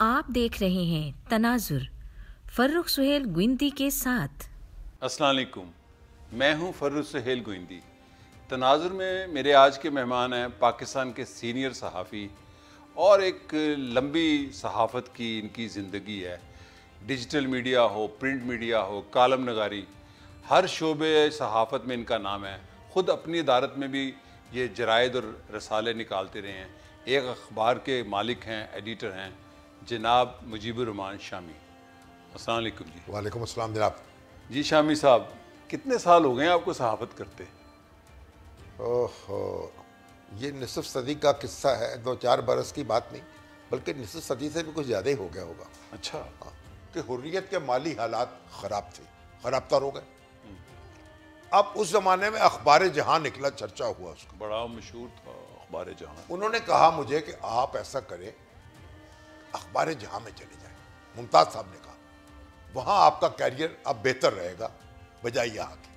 आप देख रहे हैं तनाजुर फर्रुख सुहेल गुइंदी के साथ। अस्सलाम वालेकुम, मैं हूं फर्रुख सुहेल गुइंदी। तनाजुर में मेरे आज के मेहमान हैं पाकिस्तान के सीनियर सहाफ़ी और एक लंबी सहाफ़त की इनकी ज़िंदगी है। डिजिटल मीडिया हो, प्रिंट मीडिया हो, कालम नगारी, हर शोबे सहाफ़त में इनका नाम है। ख़ुद अपनी अदालत में भी ये जराइद और रसाले निकालते रहे हैं। एक अखबार के मालिक हैं, एडिटर हैं, जनाब मुजीबुर रहमान शामी। अस्सलाम वालेकुम जी। वालेकुम अस्सलाम जनाब। जी शामी साहब, कितने साल हो गए आपको सहाफ़त करते? ओहो, ये निसफ सदी का किस्सा है, 2-4 बरस की बात नहीं, बल्कि निसफ सदी से भी कुछ ज़्यादा ही हो गया होगा। अच्छा। हाँ, कि हुर्रियत के माली हालात ख़राब थे, ख़राब तर हो गए। अब उस ज़माने में अखबार जहां निकला, चर्चा हुआ उसका, बड़ा मशहूर था अखबार जहां। उन्होंने कहा मुझे कि आप ऐसा करें, अखबार जहां में चले जाएं। मुमताज़ साहब ने कहा वहाँ आपका कैरियर अब बेहतर रहेगा बजाय यहाँ के।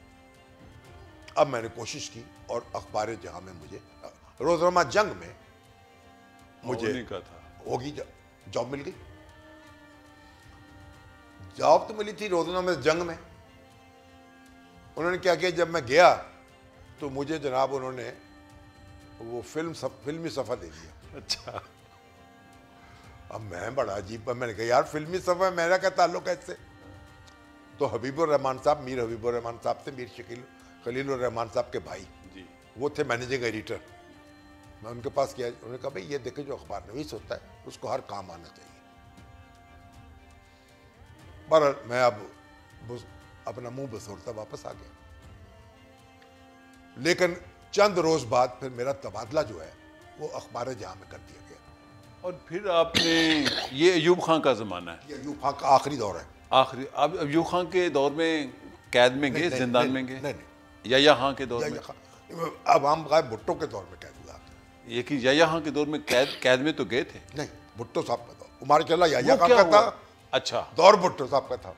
अब मैंने कोशिश की और अखबार जहां में मुझे रोज़नामा जंग में मुझे का था होगी जॉब मिल गई। जॉब तो मिली थी रोज़नामा जंग में। उन्होंने क्या किया, जब मैं गया तो मुझे जनाब उन्होंने वो फिल्मी सफ़ा दे दिया। अच्छा। अब मैं बड़ा अजीब, मैंने कहा यार फिल्मी सफ़ा मेरा क्या ताल्लुक है इससे। तो हबीबुर रहमान साहब, मीर हबीबुर रहमान साहब थे, मीर खलीलुर रहमान साहब के भाई जी, वो थे मैनेजिंग एडिटर। मैं उनके पास गया, उन्होंने कहा भाई ये देखे जो अखबार नवीस होता है उसको हर काम आना चाहिए। पर मैं अब अपना मुंह बसोरता वापस आ गया। लेकिन चंद रोज बाद फिर मेरा तबादला जो है वो अखबार जहां में कर दिया गया। और फिर आपने, ये अयूब खान का ज़माना है, ये अयूब खान का आखिरी दौर है। आखिरी। अब अयूब खान के दौर में कैद में गए, जिंदान में गए? नहीं, याया खान के दौर में? अब हम गए भुट्टो के दौर में कैद हुआ। ये कि याया खान के दौर में कैद में तो गए थे? नहीं, भुट्टो साहब का दौर, उमर चला याया खान का था। अच्छा, दौर भुट्टो साहब का था।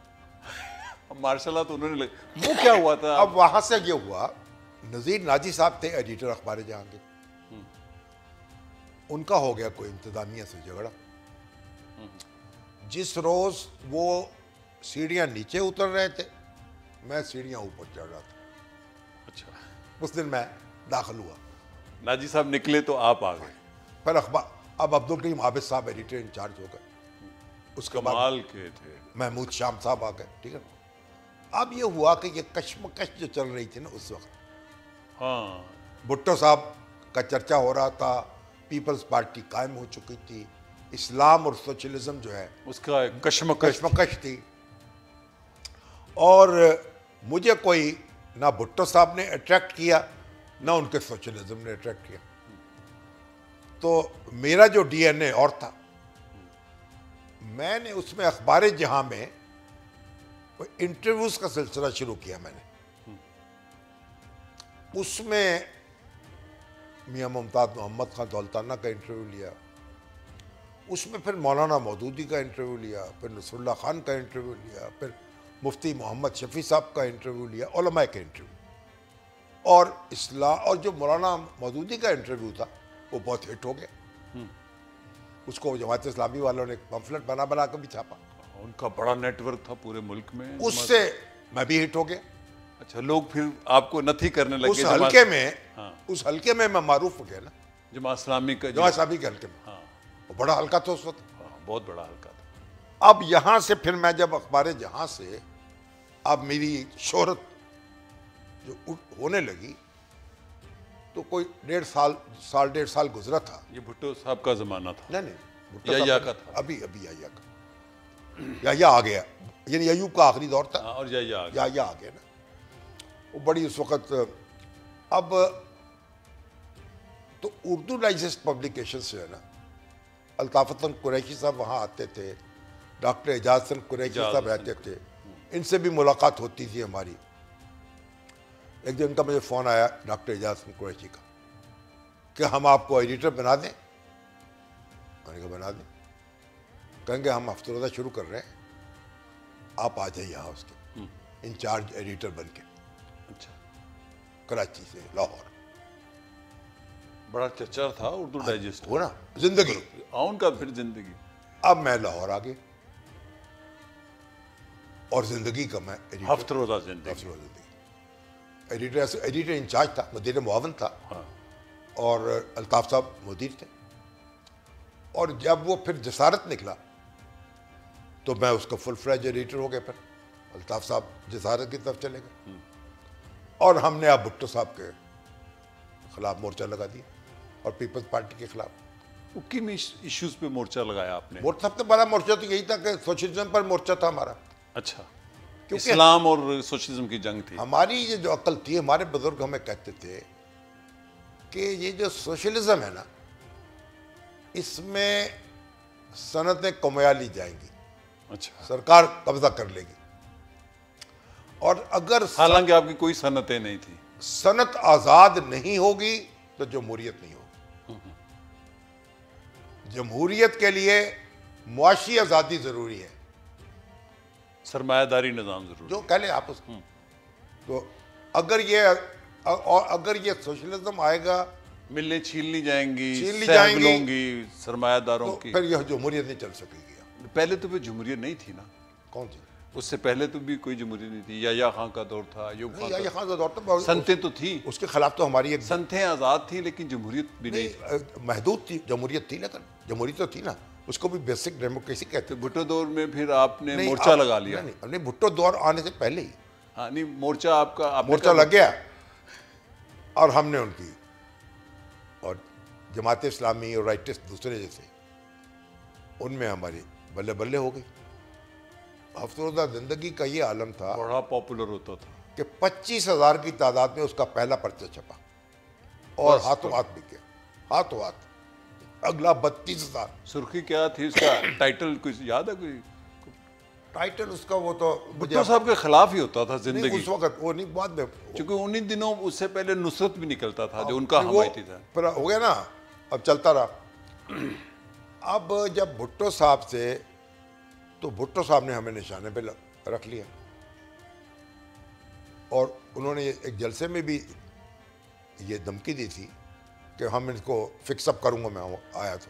मार्शल तो उन्होंने वो क्या हुआ था? अब वहां से ये हुआ, नजीर नाजी साहब थे एडिटर अखबार जहां के, उनका हो गया कोई इंतजामिया से झगड़ा। जिस रोज वो सीढ़ियां नीचे उतर रहे थे, मैं सीढ़ियां ऊपर चढ़ रहा था। अच्छा। उस दिन मैं दाखिल हुआ, नाजी साहब निकले तो आप आ गए। फिर अखबार, अब अब्दुल करीम आबिद साहब एडिटर इंचार्ज हो गए। उसके कमाल के थे महमूद शाम साहब आ गए। ठीक है। अब ये हुआ कि ये कश्मकश जो चल रही थी ना उस वक्त, हाँ, भुट्टो साहब का चर्चा हो रहा था, पीपल्स पार्टी कायम हो चुकी थी, इस्लाम और सोशलिज्म जो है उसका कश्मकश थी। और मुझे कोई ना भुट्टो साहब ने अट्रैक्ट किया ना उनके सोशलिज्म ने अट्रैक्ट किया। तो मेरा जो डीएनए और था, मैंने उसमें अखबार जहां में इंटरव्यूज का सिलसिला शुरू किया। मैंने उसमें मियां मुमताज मोहम्मद खान दौलताना का इंटरव्यू लिया, उसमें फिर मौलाना मौदूदी का इंटरव्यू लिया, फिर नसरुल्लाह खान का इंटरव्यू लिया, फिर मुफ्ती मोहम्मद शफी साहब का इंटरव्यू लिया, उलमा के इंटरव्यू। और जो मौलाना मौदूदी का इंटरव्यू था वो बहुत हिट हो गया। उसको जमात इस्लामी वालों ने पम्फलेट बना बना कर भी छापा। उनका बड़ा नेटवर्क था पूरे मुल्क में, उससे मैं भी हिट हो गया। अच्छा, लोग फिर आपको नथी करने लगे उस हल्के में। हाँ। उस हल्के में मैं मारूफ हो गया ना, जमात इस्लामी का, जमात इस्लामी के हल्के में। हाँ, वो बड़ा हल्का था उस वक्त। हाँ, बहुत बड़ा हल्का था। अब यहां से फिर मैं जब अखबार जहां से अब मेरी शोहरत जो होने लगी, तो कोई 1.5 साल गुजरा था। ये भुट्टो साहब का जमाना था? नहीं, भुट्टो याया साहब का था? अभी याया का, याया आ गया, यानी अयूब का आखिरी दौर था। हाँ, और याया आ गया ना। वो बड़ी उस वक्त, अब तो उर्दू डाइजेस्ट पब्लिकेशन से है ना, अल्ताफ़तन कुरैशी साहब वहाँ आते थे, डॉक्टर एजाज़ कुरैशी साहब रहते थे, इनसे भी मुलाकात होती थी हमारी। एक दिन का मुझे फ़ोन आया डॉक्टर एजाज़ कुरैशी का कि हम आपको एडिटर बना दें। मैंने कहा बना दें। कहेंगे हम हफ्ते रोज़ा शुरू कर रहे हैं, आप आ जाइए यहाँ उसके इंचार्ज एडिटर बन के। अच्छा। कराची से लाहौर। बड़ा चर्चा था उर्दू डाइजेस्ट हो ना, जिंदगी उनका, फिर जिंदगी अब मैं लाहौर आ गया और जिंदगी का मैं हफ्तरोजा जिंदगी, एडिटर इंचार्ज था, मुदीर मुआवन था। हाँ। और अल्ताफ साहब मुदीर थे। और जब वो फिर जसारत निकला तो मैं उसका फुल फ्लैज एडिटर हो गया। फिर अल्ताफ साहब जसारत की तरफ चले गए और हमने अब भुट्टो साहब के खिलाफ मोर्चा लगा दिया और पीपल्स पार्टी के खिलाफ। वो किन इश्यूज पे मोर्चा लगाया आपने? मोर्चा सबसे बड़ा मोर्चा तो यही था कि सोशलिज्म पर मोर्चा था हमारा। अच्छा, क्योंकि इस्लाम और सोशलिज्म की जंग थी। हमारी ये जो अकल थी, हमारे बुजुर्ग हमें कहते थे कि ये जो सोशलिज्म है ना, इसमें सनतें कमाया ली जाएंगी, अच्छा, सरकार कब्जा कर लेगी। और अगर हालांकि आपकी कोई सनतें नहीं थी। सनत आजाद नहीं होगी तो जमहूरियत नहीं होगी। जमहूरियत के लिए मुआशी आजादी जरूरी है, सरमायादारी निजाम जरूरी जो कह ले आप उसको। तो अगर ये सोशलिज्म आएगा, मिलने छीलनी जाएंगी, छीलनी जाएंगी सरमायादारों तो की, फिर यह जमहूरियत नहीं चल सकेगी। पहले तो फिर जमहूरियत नहीं थी ना। कौन सी? उससे पहले तो भी कोई जमहूरियत नहीं थी। याया खां का दौर था, अयूब खां या का, खान का दौर तो संतें तो थी, उसके खिलाफ तो हमारी एक संतें आजाद थी, लेकिन जमहूरियत भी नहीं थी। महदूद थी जमहूरियत, थी लेकिन जमहूरियत तो थी ना, उसको भी बेसिक डेमोक्रेसी कहते तो हैं। भुट्टो दौर में फिर आपने मोर्चा लगा लिया? नहीं, भुट्टो दौर आने से पहले ही हाँ, नहीं, मोर्चा आपका मोर्चा लग गया और हमने उनकी और जमात इस्लामी और राइटिस्ट दूसरे जैसे, उनमें हमारी बल्ले बल्ले हो गई। हफ्तरोजा जिंदगी का ये आलम था, बड़ा पॉपुलर होता था कि 25,000 की तादाद में उसका पहला पर्चा छपा और हाथों हाथ बिके, हाथों हाथ। अगला 32,000। सुर्खी क्या थी उसका? टाइटल कुछ याद है? कोई टाइटल उसका वो तो भुट्टो साहब के खिलाफ ही होता था नहीं, जिंदगी, उस वक्त वो नहीं, बाद में क्योंकि उन्हीं दिनों उससे पहले नुसरत भी निकलता था जो उनका वो हमायती था। फिर हो गया ना, अब चलता रहा। अब जब भुट्टो साहब से, तो भुट्टो साहब ने हमें निशाने पे रख लिया और उन्होंने एक जलसे में भी ये धमकी दी थी कि हम इनको फिक्सअप करूंगा। मैं आया तो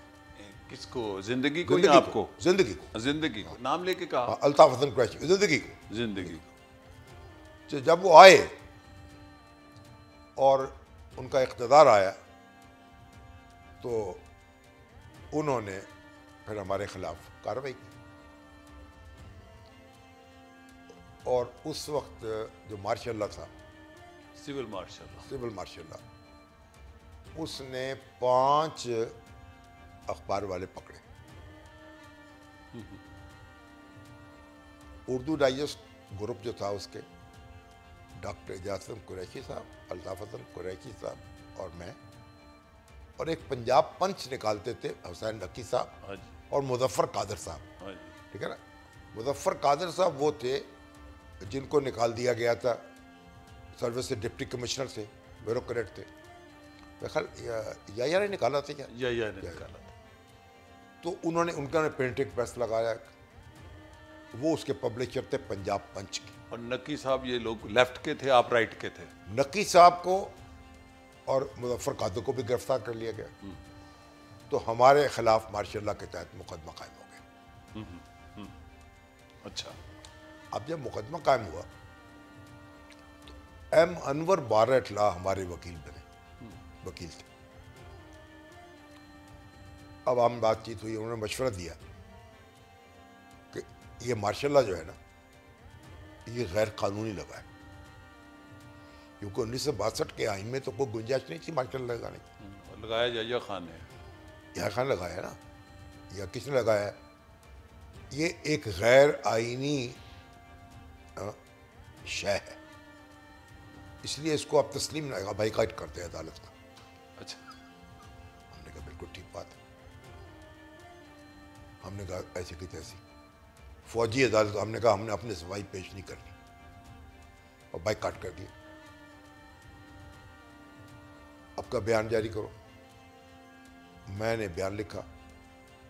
किसको? जिंदगी को या आपको? जिंदगी को। जिंदगी को नाम लेके कहा? हाँ, अल्ताफ हसन कुरैशी, जिंदगी को। जिंदगी को। तो जब वो आए और उनका इख्तिदार आया तो उन्होंने फिर हमारे खिलाफ कार्रवाई की। और उस वक्त जो मार्शल लॉ था, सिविल मार्शल लॉ, उसने 5 अखबार वाले पकड़े। उर्दू डाइजेस्ट ग्रुप जो था उसके डॉक्टर एजाज हसन कुरैशी साहब, अल्ताफ हसन कुरैशी साहब और मैं, और एक पंजाब पंच निकालते थे हुसैन नकी साहब और मुजफ्फर कादर साहब। ठीक है ना? मुजफ्फर कादर साहब वो थे जिनको निकाल दिया गया था सर्विस से, डिप्टी कमिश्नर से, ब्यूरोक्रेट थे। या ने निकाला था क्या? या ने निकाला था। तो उन्होंने प्रिंटिंग प्रेस लगाया, वो उसके पब्लिशर थे पंजाब पंच की। और नकी साहब ये लोग लेफ्ट के थे, आप राइट के थे? नकी साहब को और मुजफ्फर कादर को भी गिरफ्तार कर लिया गया। तो हमारे खिलाफ मार्शल लॉ के तहत मुकदमा कायम हो गया। अच्छा। अब जब मुकदमा कायम हुआ तो एम अनवर बारह ला हमारे वकील बने, वकील थे। अब हम बातचीत हुई, उन्होंने मशवरा दिया कि ये मार्शल लॉ जो है ना, ये गैर कानूनी लगा है, क्योंकि 1962 के आइन में तो कोई गुंजाइश नहीं थी मार्शल लॉ लगाने की। लगाया याया खान ने। याया खान लगाया ना, या किसने लगाया? ये एक गैर आइनी शय है, इसलिए इसको आप तस्लीम ना बाइकाट करते हैं अदालत का। अच्छा। हमने कहा बिल्कुल ठीक बात है। हमने कहा ऐसे की तैसी फौजी अदालत, हमने कहा हमने अपने सफाई पेश नहीं करनी और बाइकाट कर दिया। आपका बयान जारी करो। मैंने बयान लिखा,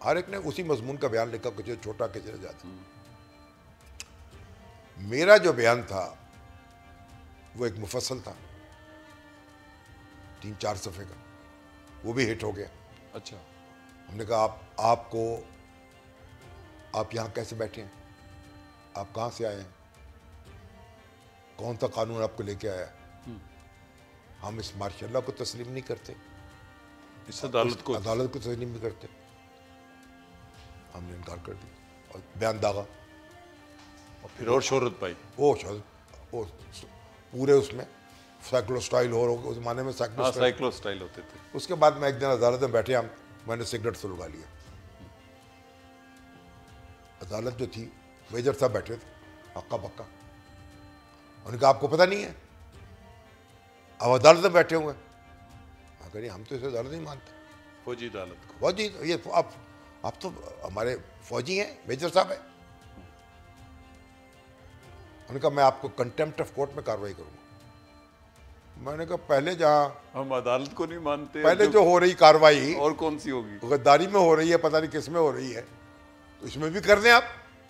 हर एक ने उसी मजमून का बयान लिखा, कुछ छोटा किसी ज्यादा। मेरा जो बयान था वो एक मुफस्सल था, 3-4 सफ़े का, वो भी हिट हो गया। अच्छा। हमने कहा आपको आप यहाँ कैसे बैठे हैं, आप कहाँ से आए हैं, कौन सा कानून आपको लेके आया है? हम इस मार्शल को तस्लीम नहीं करते, इस अदालत को तस्लीम नहीं करते। हमने इनकार कर दिया और बयान दागा, और फिर और शोहरत पाई। वो पूरे उसमें साइक्लो स्टाइल हो, उस जमाने में साइक्लो स्टाइल होते थे। उसके बाद मैं एक दिन अदालत में बैठे, मैंने सिगरेट सुलगा लिया। अदालत जो थी, मेजर साहब बैठे थे, हक्का पक्का। उन्होंने कहा आपको पता नहीं है, अब अदालत में बैठे हुए। मैं कह रही हम तो इसे अदालत नहीं मानते, फौजी अदालत को। फौजी ये आप तो हमारे फौजी हैं, मेजर साहब है। उन्होंने कहा मैं आपको कंटेम्प्ट ऑफ कोर्ट में कार्रवाई करूंगा। मैंने कहा पहले जहां हम अदालत को नहीं मानते, पहले जो हो रही कार्रवाई और कौन सी होगी, गद्दारी में हो रही है, पता नहीं किस में हो रही है, तो इसमें भी कर दें आप।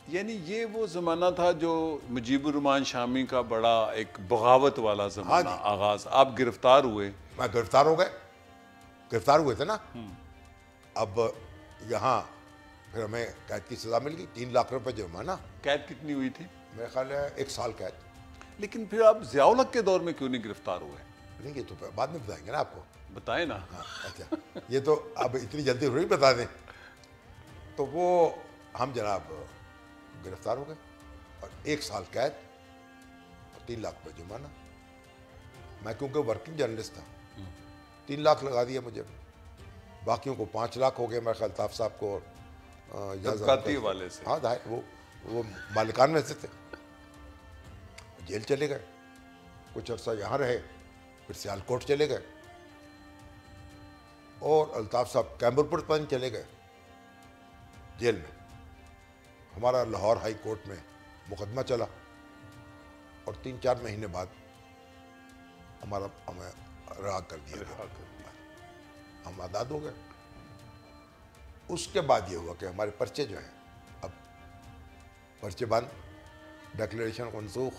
यानी ये वो जमाना था जो मुजीबुर रहमान शामी का बड़ा एक बगावत वाला जमाना आगाज। आप गिरफ्तार हुए। मैं गिरफ्तार हुए थे ना। अब यहाँ फिर हमें कैद की सजा मिल गई, 3 लाख रुपए जुर्माना। कैद कितनी हुई थी? मेरा ख्याल है 1 साल कैद। लेकिन फिर आप ज़ियाउल हक के दौर में क्यों नहीं गिरफ्तार हुए? नहीं, ये तो बाद में बताएंगे ना आपको। बताए ना। हाँ, अच्छा, ये तो अब इतनी जल्दी थोड़ी बता दें। तो वो हम जनाब गिरफ्तार हो गए और 1 साल कैद और 3 लाख रुपये जुर्माना। मैं क्योंकि वर्किंग जर्नलिस्ट था, 3 लाख लगा दिया मुझे, बाकियों को 5 लाख हो गए। मैं ख्याल अल्ताफ साहब को तबकाती वाले से। हाँ, वो मालिकान में से थे। जेल चले गए, कुछ अर्सा यहाँ रहे, फिर सियालकोट चले गए, और अल्ताफ साहब कैम्बरपुर पर चले गए जेल में। हमारा लाहौर हाई कोर्ट में मुकदमा चला और 3-4 महीने बाद हमें रिहा कर दिया गया, हम आज़ाद हो गए। उसके बाद ये हुआ कि हमारे पर्चे जो हैं, अब पर्चे बंद, डिक्लेरेशन मनसूख।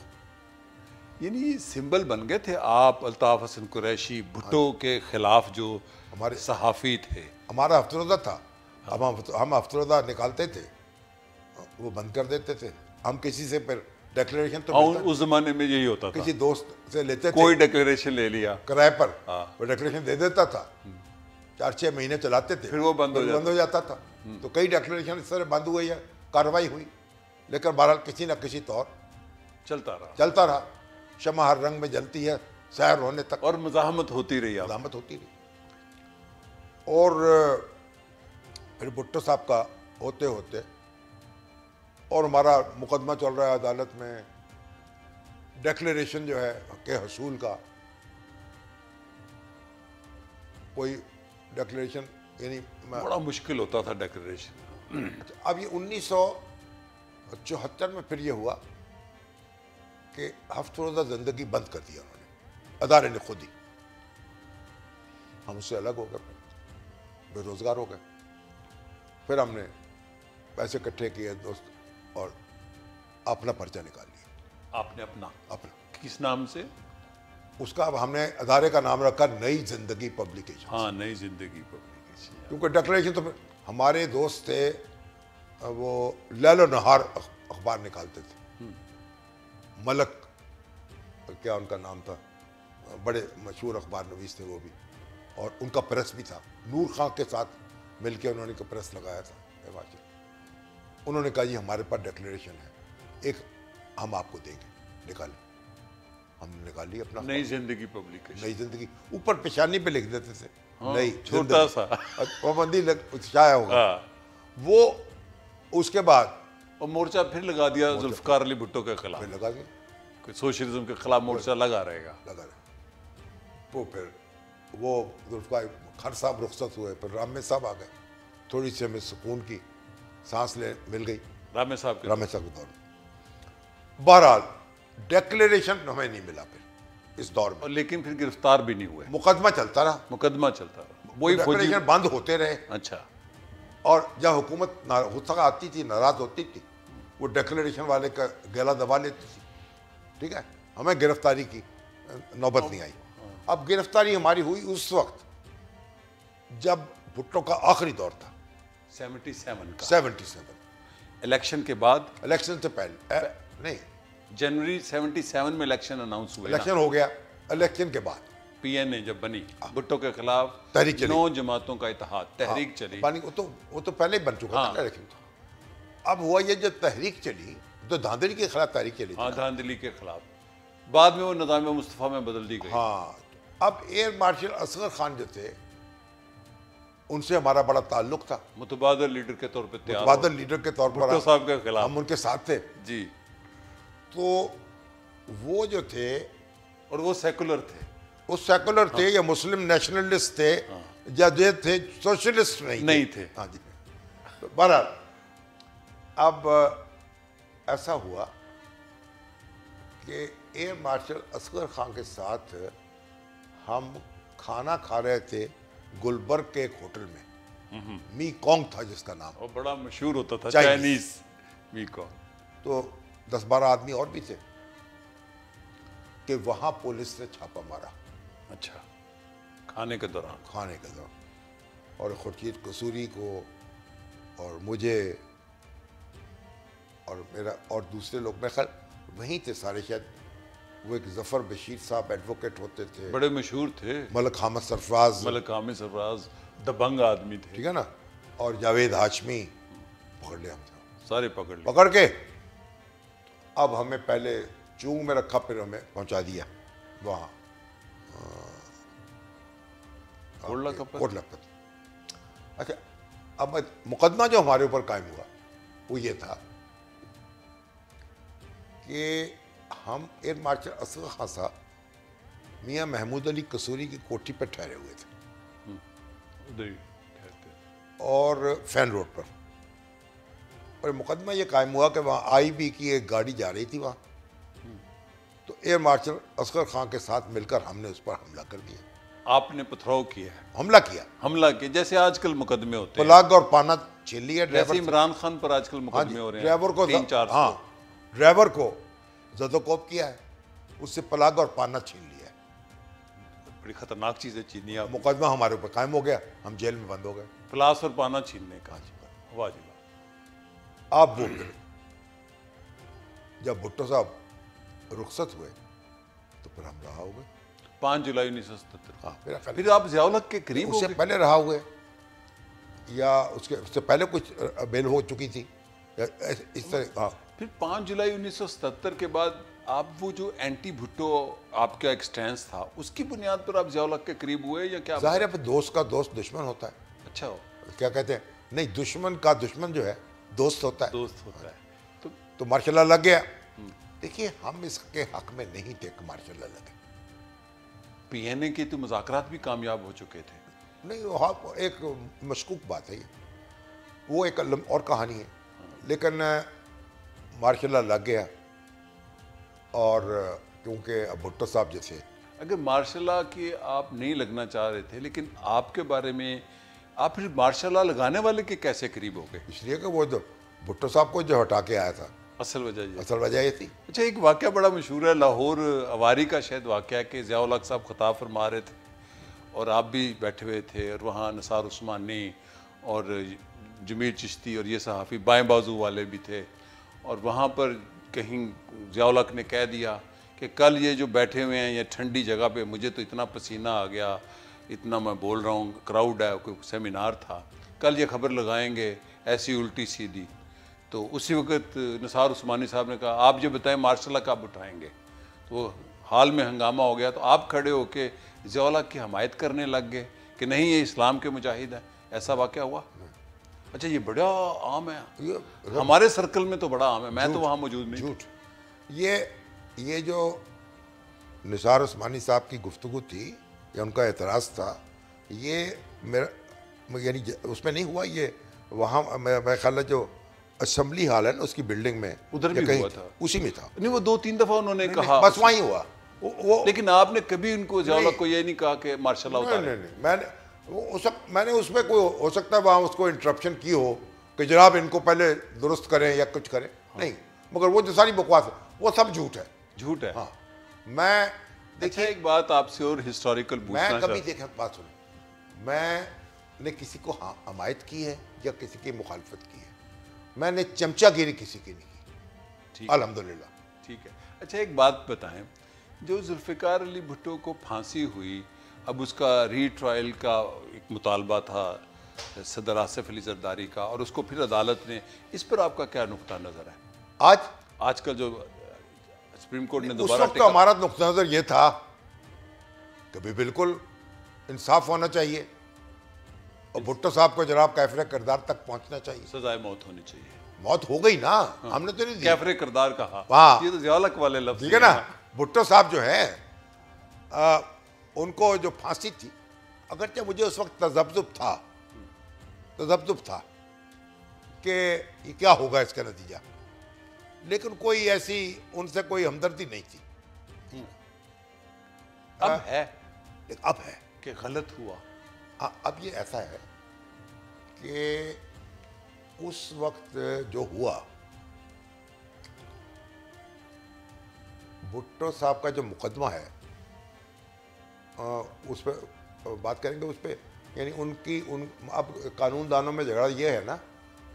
यानी ये सिंबल बन गए थे आप, अल्ताफ हसन कुरैशी, भुट्टो के खिलाफ जो हमारे सहाफ़ी थे। हमारा अफसरोदा था। अब हम अफसरोदा निकालते थे, वो बंद कर देते थे। हम किसी से फिर डिक्लेरेशन तो उस जमाने में यही होता था, किसी दोस्त से लेते थे, कोई डिक्लेरेशन ले लिया किराए पर, वो डिक्लेरेशन दे देता था, 4-6 महीने चलाते थे, फिर वो बंद हो जाता था। तो कई डिक्लेरेशन इस तरह बंद हुई है, कार्रवाई हुई, लेकिन बहरहाल किसी न किसी तौर चलता रहा। शमा हर रंग में जलती है, सैर होने तक, और मज़ाहमत होती रही। और फिर भुट्टो साहब का होते होते, और हमारा मुकदमा चल रहा है अदालत में, डिक्लेरेशन जो है के हसूल का, कोई डिक्लेरेशन यानी बड़ा मुश्किल होता था डिक्लेरेशन। अब ये 1974 में फिर ये हुआ कि हफ्तरोज़ा ज़िंदगी बंद कर दिया उन्होंने, अदारे ने खुद ही। हम उससे अलग हो गए, बेरोज़गार हो गए। फिर हमने पैसे इकट्ठे किए दोस्त, और अपना पर्चा निकाल लिया। आपने अपना किस नाम से? उसका अब हमने अदारे का नाम रखा नई जिंदगी पब्लिकेशन। हाँ, नई जिंदगी पब्लिकेशन। क्योंकि डिक्लेरेशन तो हमारे दोस्त थे, वो लैलो नहार अखबार निकालते थे, मलक क्या उनका नाम था, बड़े मशहूर अखबार नवीस थे वो भी, और उनका प्रेस भी था। नूर खां के साथ मिलकर उन्होंने का प्रेस लगाया था हिमाचल। उन्होंने कहा जी हमारे पास डिक्लेरेशन है, एक हम आपको देंगे, निकालें। हमने निकाल लिया अपना नई जिंदगी पब्लिकेशन। नई जिंदगी ऊपर पेशानी पे लिख देते थे। हाँ, नई छोटा सा पाबंदी छाया होगा। वो उसके बाद और मोर्चा फिर लगा दिया जुल्फकार अली भुट्टो के खिलाफ। लगा दिया, कोई सोशलिज्म के खिलाफ मोर्चा लगा रहेगा। वो फिर वो जुल्फकार खान साहब रुखसत हुए, फिर रामे साहब आ गए। थोड़ी सी हमें सुकून की सांस मिल गई रामे साहब के दौर में। बहरहाल डिक्लेरेशन हमें नहीं मिला फिर इस दौर में, लेकिन फिर गिरफ्तार भी नहीं हुए। मुकदमा चलता रहा, वही फौजी बंद होते रहे। अच्छा। और जब हुकूमत आती थी, नाराज होती थी, वो डिक्लेरेशन वाले का गला दबा लेती थी। ठीक है, हमें गिरफ्तारी की नौबत नहीं आई। अब गिरफ्तारी हमारी हुई उस वक्त जब भुट्टो का आखिरी दौर था, 77 का। 77। इलेक्शन के बाद, इलेक्शन से पहले नहीं, जनवरी 77 में इलेक्शन अनाउंस हुए। इलेक्शन हो गया, इलेक्शन के बाद पीएनए जब बनी, भुट्टो के खिलाफ तहरीक चली, 9 जमातों का इत्तेहाद, तहरीक चली। वो तो पहले ही बन चुका था इलेक्शन। अब हुआ ये, जब तहरीक चली तो धांधली के खिलाफ तहरीक चली। हाँ, धांधली के खिलाफ। बाद में वो निज़ाम मुस्तफ़ा में बदल दी गई। हाँ, अब एयर मार्शल असगर खान जो थे उनसे हमारा बड़ा ताल्लुक था, मुतबादल लीडर के तौर पे तैयार, मुतबादल लीडर के तौर पर भुट्टो साहब के खिलाफ हम उनके साथ थे जी। तो वो जो थे, और वो सेकुलर थे, वो सेकुलर थे या मुस्लिम नेशनलिस्ट थे या जो थे सोशलिस्ट नहीं थे। हाँ जी। तो बहरहाल अब ऐसा हुआ कि एयर मार्शल असगर खान के साथ हम खाना खा रहे थे गुलबर्ग के एक होटल में, मी कॉन्ग था जिसका नाम, वो बड़ा मशहूर होता था, चाइनीज चाइनीज मी कॉन्ग। तो 10-12 आदमी और भी थे कि वहां पुलिस ने छापा मारा। अच्छा, खाने के दौरान और खुर्शीद कसूरी को और मुझे और मेरा और दूसरे लोग, मैं ख्याल वहीं थे सारे, शायद वो एक जफर बशीर साहब एडवोकेट होते थे, बड़े मशहूर थे, मलक हामिद सरफराज, दबंग आदमी थे, ठीक है ना, और जावेद हाशमी, पकड़ लिया हम सारे पकड़ के अब हमें पहले चूंग में रखा, फिर हमें पहुंचा दिया वहाँ कोट लखपत। अच्छा, अब मुकदमा जो हमारे ऊपर कायम हुआ वो ये था कि हम एयर मार्शल असगर खान साहब मियाँ महमूद अली कसूरी की कोठी पर ठहरे हुए थे और फैन रोड पर, और मुकदमा ये कायम हुआ कि वहाँ आईबी की एक गाड़ी जा रही थी वहाँ, तो एयर मार्शल असगर खान के साथ मिलकर हमने उस पर हमला कर दिया। आपने पथराव किया है? हमला किया जैसे आजकल मुकदमे होते हैं, पलग और पाना छीन लिया ड्राइवर, इमरान खान पर आजकल मुकदमे हो रहे हैं, ड्राइवर को 300-400, ड्राइवर को जदोकोब किया है, उससे पलग और पाना छीन लिया है। बड़ी खतरनाक चीजें छीनी है। मुकदमा हमारे ऊपर कायम हो गया, हम जेल में बंद हो गए, प्लास और पाना छीनने का। वाह जी वाह। आप वो जब भुट्टो साहब रुखसत हुए तो फिर हम रहा हो गए 5 जुलाई 1977। हाँ, फिर आप ज़ियाउल हक के करीब उससे पहले रहा हुए या उससे पहले कुछ बेल हो चुकी थी इस तरह। हाँ, फिर 5 जुलाई 1977 के बाद आप वो जो एंटी भुट्टो आपका एक स्टैंस था, उसकी बुनियाद पर आप ज़ियाउल हक के करीब हुए या क्या? जाहिर है, दोस्त का दोस्त दुश्मन होता है। अच्छा, हो क्या कहते हैं, नहीं, दुश्मन का दुश्मन जो है दोस्त होता है। दोस्त होता है। तो मार्शल लग गया। देखिए, हम इसके हक में नहीं थे कि मार्शल लगे। पीएनए के तो मुज़ाकरात भी कामयाब हो चुके थे। नहीं, वो एक मशकूक बात है, ये वो एक और कहानी है। लेकिन मार्शल लग गया, और क्योंकि भुट्टो साहब जो थे, अगर मार्शल की आप नहीं लगना चाह रहे थे, लेकिन आपके बारे में आप फिर मार्शल लगाने वाले के कैसे करीब हो गए? इसलिए कि वो जो भुट्टो साहब को जो हटा के आया था, असल वजह ये थी। अच्छा, एक वाक़या बड़ा मशहूर है, लाहौर अवारी का शायद वाक़या, कि ज़ियाउल हक साहब खिताब फरमा रहे थे और आप भी बैठे हुए थे, और वहाँ निसार उस्मानी और जमीर चिश्ती और ये सहाफ़ी बाएं बाजू वाले भी थे, और वहाँ पर कहीं ज़ियाउल हक ने कह दिया कि कल ये जो बैठे हुए हैं ये ठंडी जगह पे, मुझे तो इतना पसीना आ गया, इतना मैं बोल रहा हूँ, क्राउड है, कोई सेमिनार था, कल ये खबर लगाएंगे ऐसी उल्टी सीधी। तो उसी वक्त निसार उस्मानी साहब ने कहा, आप जो बताएं मार्शल कब उठाएंगे? तो हाल में हंगामा हो गया, तो आप खड़े होके ज़ियाउल हक की हमायत करने लग गए कि नहीं, ये इस्लाम के मुजाहिद हैं। ऐसा वाक़या हुआ? अच्छा, ये बड़ा आम है, हमारे सर्कल में तो बड़ा आम है, मैं तो वहाँ मौजूद नहीं। झूठ। ये जो निसार उस्मानी साहब की गुफ्तगू थी या उनका एतराज़ था, ये मेरा यानी उसमें नहीं हुआ, ये वहाँ मैं ख्याल है जो असेंबली हॉल है ना, उसकी बिल्डिंग में, उधर भी हुआ था, उसी में था। नहीं, वो 2-3 दफ़ा उन्होंने कहा, बस वहीं हुआ वो। लेकिन आपने कभी उनको ज़ियाउल हक को ये नहीं कहा कि मार्शल उतारें? नहीं, मैंने उसमें कोई, हो सकता है वहाँ उसको इंटरप्शन की हो कि जनाब इनको पहले दुरुस्त करें या कुछ करें। हाँ। नहीं, मगर वो जो सारी बकवास है वो सब झूठ है। झूठ है। हाँ, मैं देखिए, एक बात आपसे और हिस्टोरिकल पूछना, मैं कभी देखें, बात सुनो, मैंने किसी को हमायत की है या किसी की मुखालफत की है, मैंने चमचागिरी किसी की नहीं की, ठीक अल्हम्दुलिल्लाह। ठीक है। अच्छा, एक बात बताएं, जो जुल्फ़िकार अली भुट्टो को फांसी हुई, अब उसका रीट्रायल का एक मुतालबा था सदर आसिफ अली जरदारी का, और उसको फिर अदालत ने, इस पर आपका क्या नुक्ता नज़र है? आज आजकल जो सुप्रीम कोर्ट ने उस दोबारा वक्त तो हमारा नुक्ता नज़र ये था कि भी बिल्कुल इंसाफ होना चाहिए और भुट्टो साहब को जनाब कैफरे किरदार तक पहुंचना चाहिए। सजाए मौत होनी चाहिए। मौत हो गई ना, हमने तो नहीं दी। कैफरे किरदार कहा, हाँ। ये तो ज़ियालक वाले लफ्ज़ ठीक है ना। भुट्टो साहब जो है उनको जो फांसी थी, अगरचे मुझे उस वक्त तजब्जुब था कि ये क्या होगा इसका नतीजा, लेकिन कोई ऐसी उनसे कोई हमदर्दी नहीं थी। अब है लेकिन अब है कि गलत हुआ। अब ये ऐसा है कि उस वक्त जो हुआ, भुट्टो साहब का जो मुकदमा है उस पर बात करेंगे, उस पर यानी अब कानूनदानों में झगड़ा ये है ना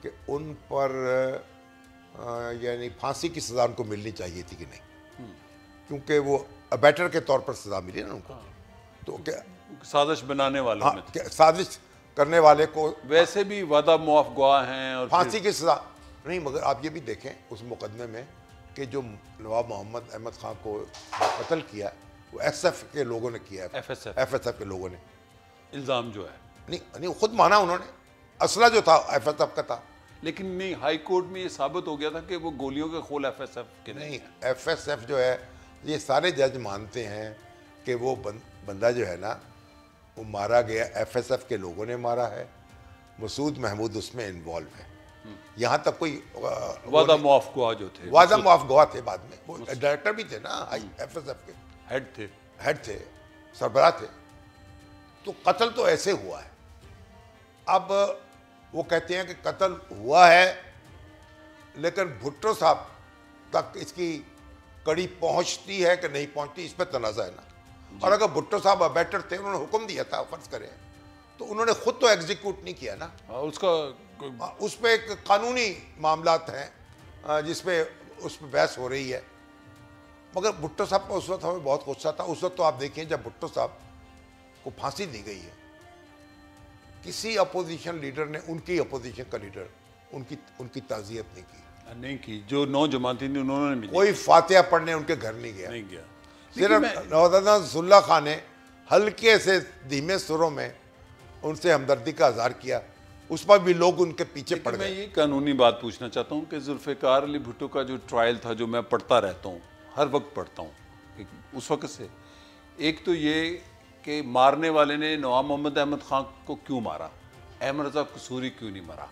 कि उन पर यानी फांसी की सज़ा उनको मिलनी चाहिए थी कि नहीं, क्योंकि वो अबैटर के तौर पर सज़ा मिली ना उनको। तो क्या साजिश बनाने वालों में थे। साजिश करने वाले को वैसे भी वादा मुआफ गवाह हैं और फांसी की सज़ा नहीं, मगर आप ये भी देखें उस मुकदमे में कि जो नवाब मोहम्मद अहमद खां को कत्ल किया वो एसएफ के लोगों ने किया है। एफएसएफ के लोगों ने इल्ज़ाम जो है, नहीं खुद माना उन्होंने, असला जो था एफएसएफ का था। लेकिन नहीं, हाई कोर्ट में ये साबित हो गया था कि वो गोलियों के खोल एफएसएफ के नहीं, एफएसएफ जो है, ये सारे जज मानते हैं कि वो बंदा जो है ना वो मारा गया एफएसएफ के लोगों ने मारा है, मसूद महमूद उसमें इन्वॉल्व है। यहाँ तक कोई वादा मुआफ गवाह जो थे, वादा मुआफ गवाह थे, बाद में वो डायरेक्टर भी थे ना एफएसएफ के, हेड थे, सरबराह थे। तो कत्ल तो ऐसे हुआ है। अब वो कहते हैं कि कत्ल हुआ है, लेकिन भुट्टो साहब तक इसकी कड़ी पहुंचती है कि नहीं पहुंचती, इस पर तनाज़ा है ना। और अगर भुट्टो साहब अबैटर थे, उन्होंने हुक्म दिया था फर्ज करें, तो उन्होंने खुद तो एग्जीक्यूट नहीं किया ना, उसका उस पर एक कानूनी मामलात हैं जिसपे उस पर बहस हो रही है। मगर भुट्टो साहब का उस वक्त हमें बहुत गुस्सा था। उस वक्त तो आप देखिए जब भुट्टो साहब को फांसी दी गई है, किसी अपोजिशन लीडर ने, उनकी अपोजिशन का लीडर उनकी ताज़ियत नहीं की। जो 9 जमाती थी उन्होंने भी कोई फातिहा पढ़ने उनके घर नहीं गया। सिर्फ नवाज़ुद्दीन रसूलुल्लाह खान ने हल्के से धीमे सुरों में उनसे हमदर्दी का इज़हार किया, उस पर भी लोग उनके पीछे पड़ गए। मैं ये कानूनी बात पूछना चाहता हूँ कि जुल्फ़िकार अली भुट्टो का जो ट्रायल था, जो मैं पढ़ता रहता हूँ, हर वक्त पढ़ता हूँ उस वक्त से, एक तो ये कि मारने वाले ने नवाब मोहम्मद अहमद खां को क्यों मारा, अहमद रज़ा कसूरी क्यों नहीं मारा,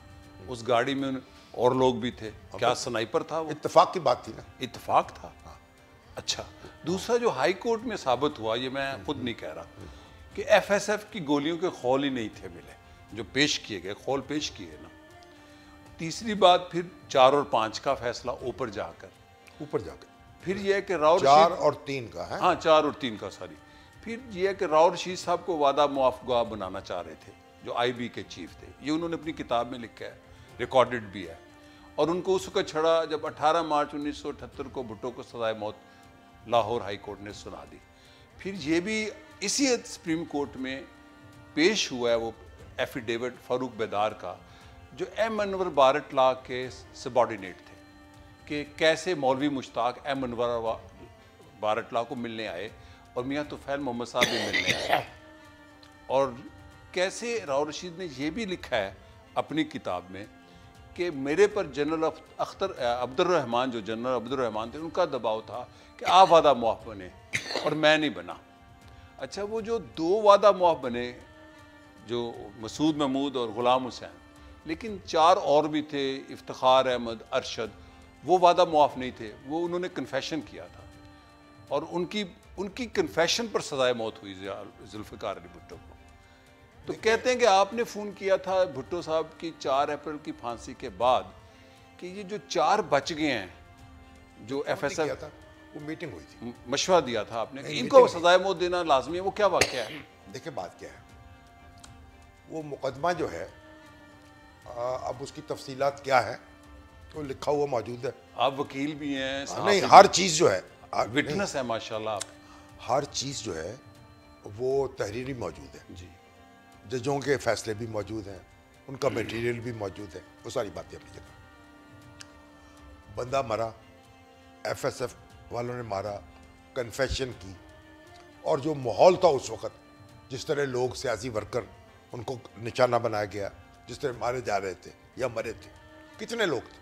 उस गाड़ी में और लोग भी थे, क्या स्नाइपर था वो? इत्तेफाक की बात थी ना। इत्तेफाक था। अच्छा, दूसरा जो हाई कोर्ट में साबित हुआ, ये मैं खुद नहीं कह रहा, कि एफएसएफ की गोलियों के खौल ही नहीं थे मिले, जो पेश किए गए खौल पेश किए ना। तीसरी बात, फिर 4 और 5 का फैसला ऊपर जाकर फिर यह है कि राव 4 और 3 का है, हाँ 4 और 3 का सॉरी, फिर यह है कि राव रशीद साहब को वादा मुआफ गवाह बनाना चाह रहे थे, जो आईबी के चीफ थे। ये उन्होंने अपनी किताब में लिखा है, रिकॉर्डेड भी है। और उनको उस वक्त छड़ा जब 18 मार्च 1978 को भुट्टो को सजाए मौत लाहौर हाई कोर्ट ने सुना दी। फिर ये भी इसी सुप्रीम कोर्ट में पेश हुआ है वो एफिडेविट फारूक बेदार का, जो एम अनवर बारट ला के सबॉर्डिनेट थे, कि कैसे मौलवी मुश्ताक एम अनवर बारट ला को मिलने आए और मियाँ तुफैल मोहम्मद साहब भी मिलने आए, और कैसे राव रशीद ने यह भी लिखा है अपनी किताब में कि मेरे पर जनरल अब्दुर्रहमान, जो जनरल अब्दुर्रहमान थे, उनका दबाव था कि आप वादा मुआफ बने और मैं नहीं बना। अच्छा, वो जो 2 वादा मुआफ बने, जो मसूद महमूद और ग़ुलाम हुसैन, लेकिन 4 और भी थे, इफ्तिखार अहमद, अरशद, वो वादा मुआफ नहीं थे, वो उन्होंने कन्फेशन किया था और उनकी कन्फेशन पर सजाए मौत हुई जुल्फ़िकार अली भुट्टो को। तो कहते हैं कि आपने फ़ोन किया था भुट्टो साहब की 4 अप्रैल की फांसी के बाद कि ये जो 4 बच गए हैं, जो एफएसएफ, वो मीटिंग हुई थी, मशवरा दिया था आपने कि इनको सजाए मौत देना लाजमी है, वो क्या वाक़या है? देखिए बात क्या है, वो मुकदमा जो है अब उसकी तफसीलात क्या है तो लिखा हुआ मौजूद है। आप वकील भी हैं, नहीं, हर चीज़ जो है विटनेस है माशाल्लाह आप। हर चीज़ जो है वो तहरीरी मौजूद है जी। जजों के फैसले भी मौजूद हैं, उनका मटेरियल भी मौजूद है, वो सारी बातें अपनी जगह। बंदा मरा, एफएसएफ वालों ने मारा, कन्फेशन की, और जो माहौल था उस वक़्त, जिस तरह लोग सियासी वर्कर उनको निशाना बनाया गया, जिस तरह मारे जा रहे थे या मरे थे, कितने लोग थे।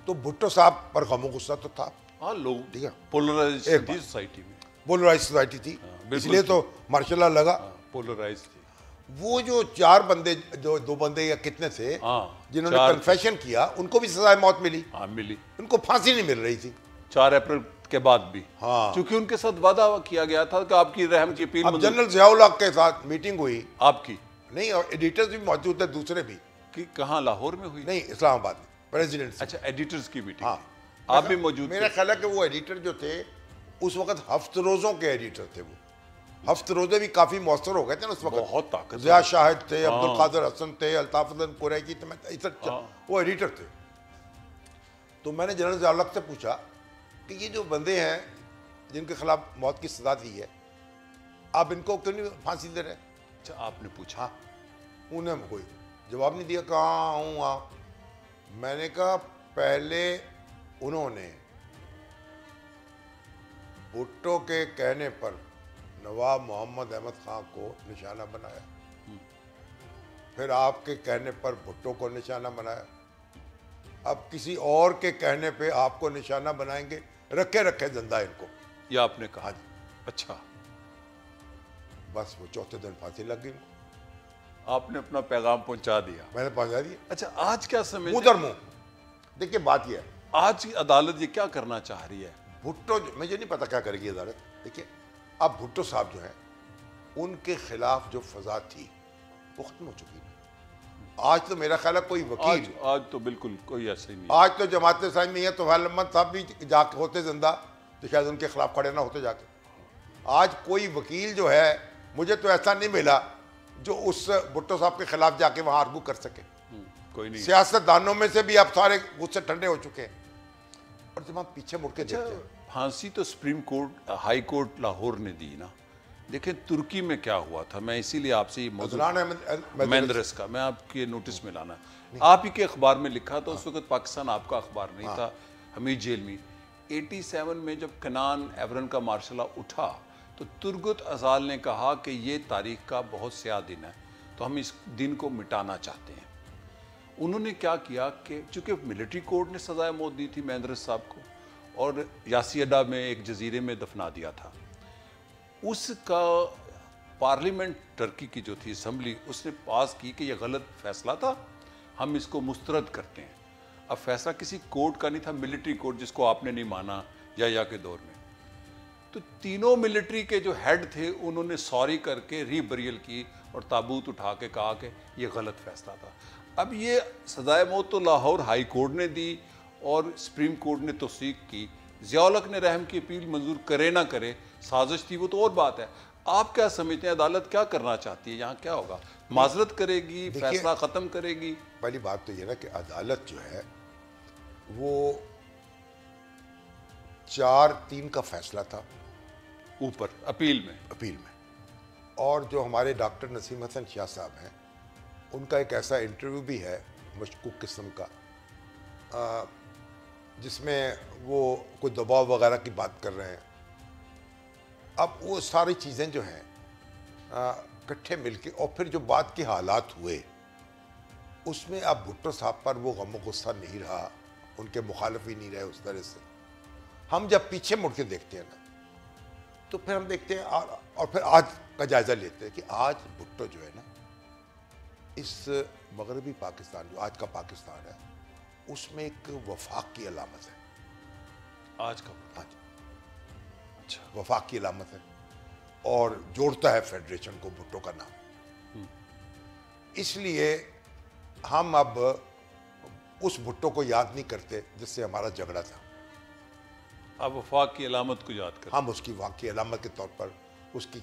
तो भुट्टो साहब पर गमो गुस्सा तो था। हाँ, लोग ठीक है, पोलराइज्ड थी सोसाइटी में, पोलराइज सोसाइटी थी, इसलिए तो मार्शल लगा। पोलराइज थी। वो जो 4 बंदे, जो 2 बंदे या कितने थे जिन्होंने कन्फेशन किया, उनको भी सजाए मौत मिली। हाँ, मिली। उनको फांसी नहीं मिल रही थी 4 अप्रैल के बाद भी। हाँ, क्योंकि उनके साथ वादा किया गया था कि आपकी रहम की अपील। अब जनरल जियाउल हक के साथ मीटिंग हुई आपकी नहीं, और एडिटर्स भी मौजूद थे दूसरे भी। कि कहाँ, लाहौर में हुई? नहीं, इस्लामाबाद में, प्रेसिडेंट। अच्छा, एडिटर्स की मीटिंग। हाँ, आप भी मौजूद थे? मेरा ख्याल है कि वो एडिटर जो थे उस वक्त हफ्त रोजों के एडिटर थे। वो हफ्त रोजे भी काफी मौसर हो गए थे ना उस वक्त। बहुत ताकत। जिया शाहिद थे, अब्दुल कादिर हसन थे, अल्ताफुद्दीन कुरैशी थे, वो एडिटर थे। तो मैंने जनरल जियाउल हक से पूछा कि ये जो बंदे हैं जिनके खिलाफ मौत की सजा दी है, आप इनको क्यों नहीं फांसी दे रहे? अच्छा, आपने पूछा? हाँ, उन्हें कोई जवाब नहीं दिया। कहाँ हूँ वहाँ? मैंने कहा पहले उन्होंने भुट्टो के कहने पर नवाब मोहम्मद अहमद खां को निशाना बनाया, फिर आपके कहने पर भुट्टो को निशाना बनाया, अब किसी और के कहने पे आपको निशाना बनाएंगे। रखे रखे जिंदा इनको, ये आपने कहा? जी। अच्छा, बस वो चौथे दिन फांसी लग गई। आपने अपना पैगाम पहुंचा दिया। मैंने पहुंचा दिया। अच्छा, आज क्या समझ, मुंह दर मुंह। देखिए बात यह है, आज की अदालत ये क्या करना चाह रही है? भुट्टो, मुझे नहीं पता क्या करेगी अदालत। देखिए, अब भुट्टो साहब जो हैं, उनके खिलाफ जो फजा थी वो खत्म हो चुकी है। आज तो मेरा ख्याल है कोई वकील, आज तो बिल्कुल कोई ऐसे नहीं। आज तो जमात इस्लामी में है तो अहमद साहब भी जाके होते जिंदा तो शायद उनके खिलाफ खड़े ना होते जाके। आज कोई वकील जो है, मुझे तो ऐसा नहीं मिला जो उस भुट्टो साहब के खिलाफ जाके वहां आर्गू कर सके। कोई नहीं। सियासतदानों में से भी अब सारे गुस्से ठंडे हो चुके हैं। और जब हम पीछे मुड़ के देखते हैं, फांसी तो supreme court, high court Lahore ने दी ना। देखें तुर्की में क्या हुआ था, मैं इसीलिए आपसे ये महेंद्रस का मैं आपके नोटिस में लाना, आप ही के अखबार में लिखा था। उस वक्त पाकिस्तान आपका अखबार नहीं था, हमीद जेल में। 87 में जब कनान एवरन का मार्शला उठा तो तुर्गुत अजाल ने कहा कि ये तारीख का बहुत स्याह दिन है, तो हम इस दिन को मिटाना चाहते हैं। उन्होंने क्या किया कि चूंकि मिलिट्री कोर्ट ने सजाए मौत दी थी महेंद्रस साहब को, और यासी अड्डा में एक जजीरे में दफना दिया था, उसका पार्लियामेंट टर्की की जो थी असम्बली, उसने पास की कि यह गलत फैसला था, हम इसको मुस्तरद करते हैं। अब फैसला किसी कोर्ट का नहीं था, मिलिट्री कोर्ट, जिसको आपने नहीं माना या के दौर में। तो तीनों मिलिट्री के जो हेड थे उन्होंने सॉरी करके रीबरियल की और ताबूत उठा के कहा कि यह गलत फैसला था। अब ये सजाए मौत तो लाहौर हाई कोर्ट ने दी और सुप्रीम कोर्ट ने तौसीक की। जियाउल हक ने रहम की अपील मंजूर करे ना करे, साजिश थी, वो तो और बात है। आप क्या समझते हैं, अदालत क्या करना चाहती है? यहाँ क्या होगा? माजरत करेगी, फैसला खत्म करेगी? पहली बात तो ये ना कि अदालत जो है वो 4-3 का फैसला था ऊपर अपील में, और जो हमारे डॉक्टर नसीम हसन शाह साहब हैं, उनका एक ऐसा इंटरव्यू भी है मशकूक किस्म का, जिसमें वो कोई दबाव वगैरह की बात कर रहे हैं। अब वो सारी चीज़ें जो हैं इकट्ठे मिलके, और फिर जो बात के हालात हुए उसमें अब भुट्टो साहब पर वो गम गुस्सा नहीं रहा, उनके मुखालिफ ही नहीं रहे उस तरह से। हम जब पीछे मुड़ के देखते हैं ना, तो फिर हम देखते हैं और फिर आज का जायज़ा लेते हैं कि आज भुट्टो जो है ना, इस मगरबी पाकिस्तान जो आज का पाकिस्तान है, उसमें एक वफाक की अलामत है। आज का? आज अच्छा, वफाक की अलामत है, और जोड़ता है फेडरेशन को भुट्टो का नाम। इसलिए हम अब उस भुट्टो को याद नहीं करते जिससे हमारा झगड़ा था। अब वफाक की अलामत को याद करते, हम उसकी वफाक की अलामत के तौर पर उसकी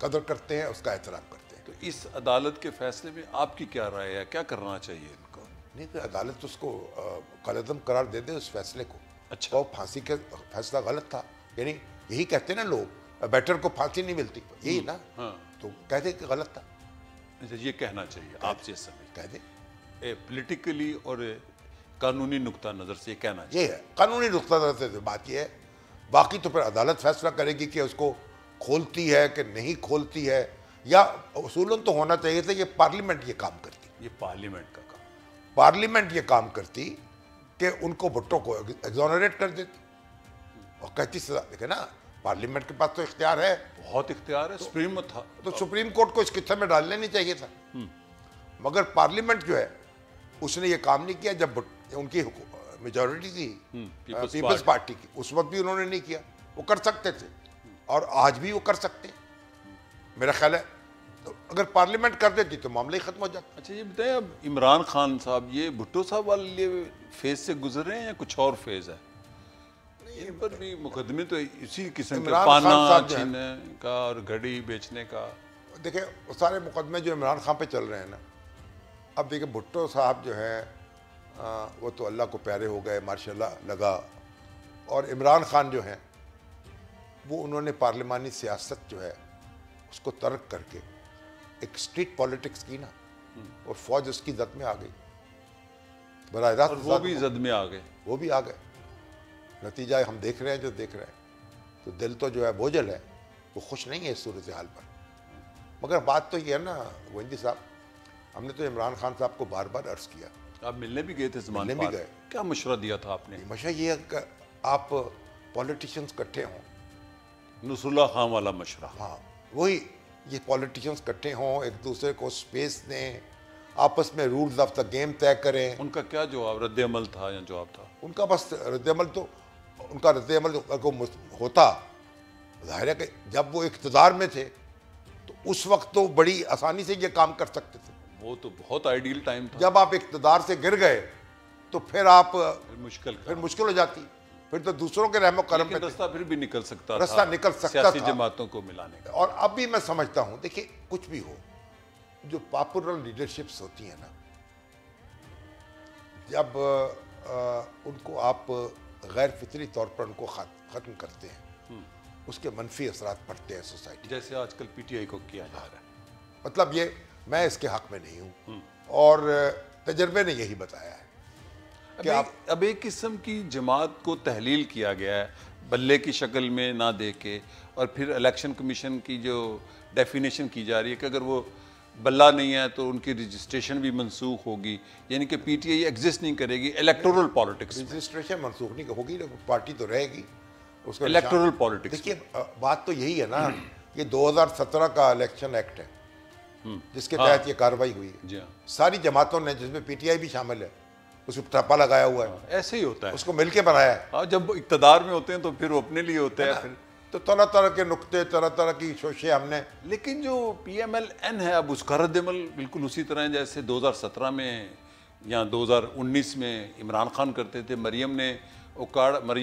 कदर करते हैं, उसका एहतराम करते हैं। तो इस अदालत के फैसले में आपकी क्या राय है, क्या करना चाहिए इनको? नहीं तो अदालत उसको कलअदम करार दे दे उस फैसले को। अच्छा। वो फांसी का फैसला गलत था, यानी यही कहते ना लोग, बेटर को फांसी नहीं मिलती, यही ना। हाँ। तो कह दे कि गलत था, अच्छा, ये कहना चाहिए आपसे इस समय कह दे। पॉलिटिकली और कानूनी नुक्ता नज़र से ये कहना चाहिए। ये है कानूनी नुक्ता नज़र से बात ये है, बाकी तो फिर अदालत फैसला करेगी कि उसको खोलती है कि नहीं खोलती है, या उसूलन तो होना चाहिए था ये पार्लियामेंट ये काम करती। ये पार्लियामेंट का काम, पार्लियामेंट ये काम करती कि उनको भुट्टो को एग्जोनरेट कर देती और कहती सजा। देखे ना, पार्लियामेंट के पास तो इख्तियार है, बहुत इख्तियार है, सुप्रीम में था तो सुप्रीम कोर्ट को इस किस्से में डालने नहीं चाहिए था। मगर पार्लियामेंट जो है उसने ये काम नहीं किया। जब उनकी मेजॉरिटी थी पीपल्स पार्टी की, उस वक्त भी उन्होंने नहीं किया। वो कर सकते थे और आज भी वो कर सकते हैं, मेरा ख्याल है। तो अगर पार्लियामेंट कर देती तो मामला ही खत्म हो जाता। अच्छा, ये बताएं, अब इमरान खान साहब ये भुट्टो साहब वाले फेज से गुजर रहे हैं या कुछ और फेज है? इन पर भी मुकदमे तो इसी किस्म के, इमरान पाना खान साहब जो है- छीनने का और घड़ी बेचने का। देखिए वो सारे मुकदमे जो इमरान खान पे चल रहे हैं ना, अब देखिए भुट्टो साहब जो है वो तो अल्लाह को प्यारे हो गए माशाल्लाह लगा, और इमरान खान जो हैं वो उन्होंने पार्लिमानी सियासत जो है उसको तर्क करके एक स्ट्रीट पॉलिटिक्स की ना, और फौज उसकी जद में आ गई, बराह रास्त और वो भी जद में आ गए। वो भी आ गए। नतीजा हम देख रहे हैं जो देख रहे हैं, तो दिल तो जो है बोझल है, वो खुश नहीं है इस सूरत हाल पर। मगर बात तो ये है ना गोविंदी साहब, हमने तो इमरान खान साहब को बार बार अर्ज किया, आप मिलने भी गए थे ज़मान मिलने भी पार। गए। क्या मशवरा दिया था आपने? हमेशा ये है कि आप पॉलिटिशियंस इकट्ठे हों। नसरुल्लाह खान वाला मशवरा। हाँ वही, ये पॉलिटिशियंस इकट्ठे हों, एक दूसरे को स्पेस दें, आपस में रूल्स ऑफ द गेम तय करें। उनका क्या जवाब, रद्द अमल था या जवाब था? उनका बस रद्दमल तो, उनका रद्दमल को होता, जाहिर है कि जब वो इक़्तिदार में थे तो उस वक्त तो बड़ी आसानी से ये काम कर सकते थे। वो तो बहुत आइडियल टाइम था। जब आप इक़्तिदार से गिर गए तो फिर आप फिर मुश्किल हो जाती, फिर तो दूसरों के रहमो करम लेकिन पे रास्ता फिर भी निकल सकता था, रास्ता निकल सकता सियासी था। जमातों को मिलाने का। और अब भी मैं समझता हूँ, देखिए कुछ भी हो, जो पॉपुलर लीडरशिप्स होती हैं ना, जब उनको आप गैर फितरी तौर पर उनको ख़त्म करते हैं, उसके मनफी असरात पड़ते हैं सोसाइटी। जैसे आजकल पीटीआई को किया जा रहा है। मतलब ये मैं इसके हक में नहीं हूँ, और तजर्बे ने यही बताया है कि अब एक किस्म की जमात को तहलील किया गया है बल्ले की शक्ल में ना दे के, और फिर इलेक्शन कमीशन की जो डेफिनेशन की जा रही है कि अगर वो बल्ला नहीं है तो उनकी रजिस्ट्रेशन भी मनसूख होगी, यानी कि पीटीआई एग्जिस्ट नहीं करेगी इलेक्टोरल पॉलिटिक्स। रजिस्ट्रेशन मनसूख नहीं होगी, पार्टी तो रहेगी उसको। इलेक्टोरल पॉलिटिक्स, देखिए बात तो यही है ना, ये 2017 का इलेक्शन एक्ट है जिसके तहत ये कार्रवाई हुई है। जी हाँ, सारी जमातों ने, जिसमें पीटीआई भी शामिल है, उसको ठप्पा लगाया हुआ है, ऐसे ही होता है। उसको मिलके बनाया है। हाँ, जब इक़्तिदार में होते हैं तो फिर वो अपने लिए होते हैं फिर। तो तरह तरह के नुक्ते, तरह तरह की शोशे हमने। लेकिन जो PMLN है अब उसका रद्दमल बिल्कुल उसी तरह है जैसे 2017 में या 2019 में इमरान खान करते थे। मरियम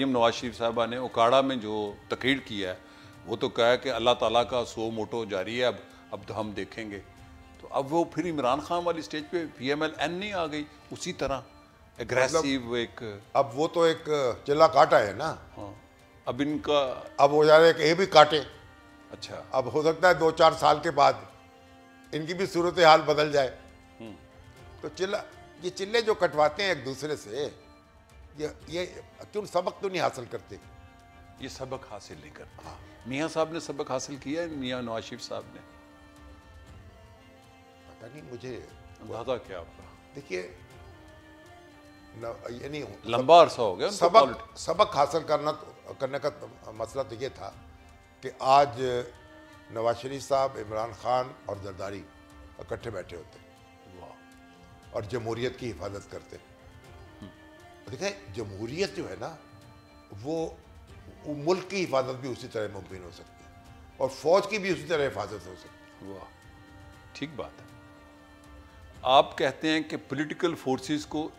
नवाज शरीफ साहबा ने उकाड़ा में जो तकरीर किया है, वो तो कहा है कि अल्लाह ताला का सो मोटो जारी है, अब तो हम देखेंगे। तो अब वो फिर इमरान खान वाली स्टेज पे PMLN नहीं आ गई उसी तरह एग्रेसिव एक। अब वो तो एक चिल्ला काटा है ना। हाँ, अब इनका अब हो जा रहा है कि ये भी काटे। अच्छा, अब हो सकता है 2-4 साल के बाद इनकी भी सूरत हाल बदल जाए। तो ये चिल्ले जो कटवाते हैं एक दूसरे से, ये क्यों सबक तो नहीं हासिल करते? ये सबक हासिल नहीं करते। हाँ, मियाँ साहब ने सबक हासिल किया है, मियाँ नवाज शरीफ साहब ने। पता नहीं मुझे अंदाजा क्या आपका? देखिए यानी लंबा अरसा हो गया सबक हासिल करने का मसला तो ये था कि आज नवाज शरीफ साहब, इमरान खान और जरदारी इकट्ठे बैठे होते और जमहूरियत की हिफाजत करते। देखिए जमहूरियत जो है ना, वो मुल्क की हिफाजत भी उसी तरह मुमकिन हो सकती है और फौज की भी उसी तरह हिफाजत हो सकती है। वाह, ठीक बात है। आप कहते हैं कि पॉलिटिकल फोर्सेस को